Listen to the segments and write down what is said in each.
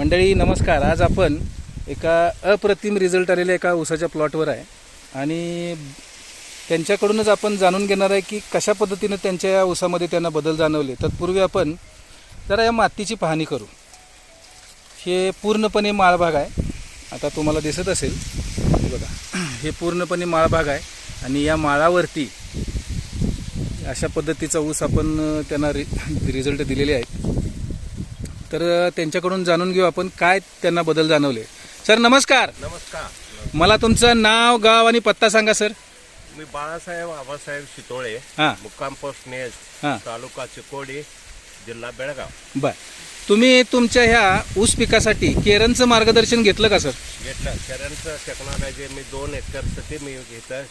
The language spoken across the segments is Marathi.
मंडळी नमस्कार. आज आपण एका अप्रतिम रिझल्ट आलेल्या एका ऊसाच्या प्लॉटवर आहे आणि त्यांच्याकडूनच आपण जाणून घेणार आहे की कशा पद्धतीने त्यांच्या या ऊसामध्ये त्यांना बदल जाणवले. तत्पूर्वी आपण जरा या मातीची पाहणी करू. हे पूर्णपणे माळभाग आहे. आता तुम्हाला दिसत असेल बघा, हे पूर्णपणे माळभाग आहे आणि या माळावरती अशा पद्धतीचा ऊस आपण त्यांना रिझल्ट दिलेले आहेत. तर त्यांच्याकडून जाणून घेऊ आपण काय त्यांना बदल जाणवले. सर नमस्कार. नमस्कार. मला तुमचं नाव, गाव आणि पत्ता सांगा सर. मी बाळासाहेब आबासाहेब शितोळे, हां मुक्काम पोस्ट नेज, हां तालुका चिकोडी, जिल्हा बेळगाव. बर. तुम्ही तुमच्या ह्या ऊस पिकासाठी केरनचं मार्गदर्शन घेतलं का सर? घेतलं. शरणचं टेक्नॉलॉजी मी 2 एकरसाठी मी इथं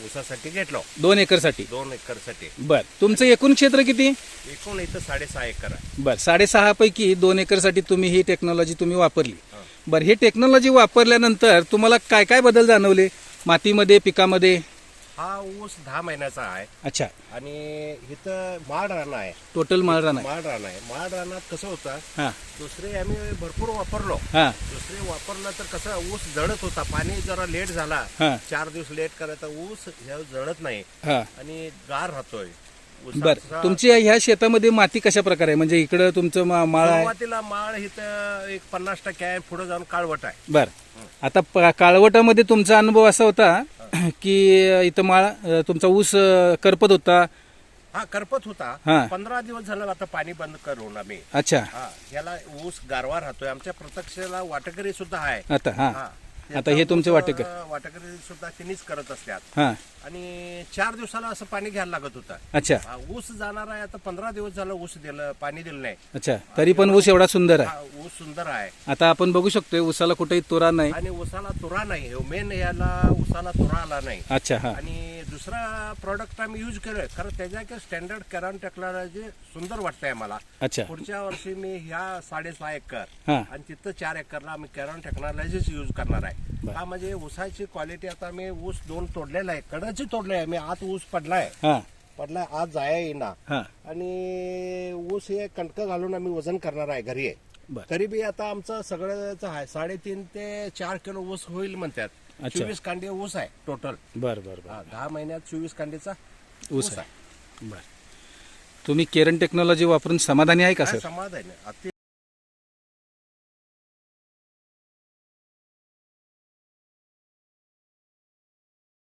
ऊसासाठी घेतलो. 2 एकरसाठी. 2 एकरसाठी. बर. तुमचं एकूण क्षेत्र किती? एकूण इथं 6.5 एकर आहे. बर. 6.5 पैकी 2 एकरसाठी तुम्ही ही टेक्नॉलॉजी तुम्ही वापरली. बर. ही टेक्नॉलॉजी वापरल्यानंतर तुम्हाला काय काय बदल जाणवले मातीमध्ये, पिकामध्ये? हा ऊस 10 महिन्याचा आहे. अच्छा. आणि इथं माळ रान आहे. टोटल माळरान आहे. माळ रान आहे. माळ रानात कसं होतं, हां दुसरे आम्ही भरपूर वापरलो. हां दुसरे वापरलं तर कसं ऊस जळत होता. पाणी जरा लेट झाला, हां 4 दिवस लेट करायचा, ऊस ह्या जळत नाही हां. आणि गार राहतोय. बर. तुमची ह्या शेतामध्ये माती कशा प्रकारे आहे? म्हणजे इकडं तुमचं माळ आहे. सुरुवातीला माळ इथं एक 50% आहे, पुढे जाऊन काळवट आहे. बर. आता काळवटामध्ये तुमचा अनुभव असा होता की इथं माळ तुमचा ऊस करपत होता. हा करपत होता. हा. 15 दिवस झालं आता पाणी बंद करून आम्ही. अच्छा. हा, याला ऊस गारवा राहतोय. आमच्या प्रत्यक्षाला वाटकरी सुद्धा आहे. आता हा हा. आता हे तुमचे वाटेकर. वाटकरी सुद्धा तिनेच करत असतात. हा. आणि 4 दिवसाला असं पाणी घ्यायला लागत होतं. अच्छा. हा, ऊस जाणार आहे. आता 15 दिवस झालं ऊस दिलं, पाणी दिलं नाही. अच्छा. तरी पण ऊस एवढा सुंदर आहे. हा, ऊस सुंदर आहे. आता आपण बघू शकतोय ऊसाला कुठेही तुरा नाही. आणि ऊसाला तुरा नाही. मेन याला ऊसाला तुरा आला नाही. अच्छा. हा. आणि दुसरा प्रॉडक्ट आम्ही यूज केलोय, कारण त्याच्या स्टँडर्ड केरॉन टेक्नॉलॉजी सुंदर वाटतंय मला. अच्छा. पुढच्या वर्षी मी ह्या 6.5 एकर हा. आणि तिथं 4 एकरला आम्ही केरॉन टेक्नॉलॉजीच यूज करणार आहे. बर. हा म्हणजे ऊसाची क्वालिटी आता मी ऊस 2 तोडलेला आहे, कडची तोडले आहे मी. आत ऊस पडलाय, हा. आज जाया येईना. हा. आणि ऊस हे कणकं घालून आम्ही वजन करणार आहे घरी. बर. तरी बी आता आमचं सगळंच आहे 3.5 ते 4 किलो ऊस होईल म्हणतात. अच्छा. 24 कांडे ऊस आहे टोटल. बर बर बर. 10 महिन्यात 24 कांडीचा ऊस आहे. बर. तुम्ही केरन टेक्नॉलॉजी वापरून समाधानी आहे का काय सर? समाधान आहे.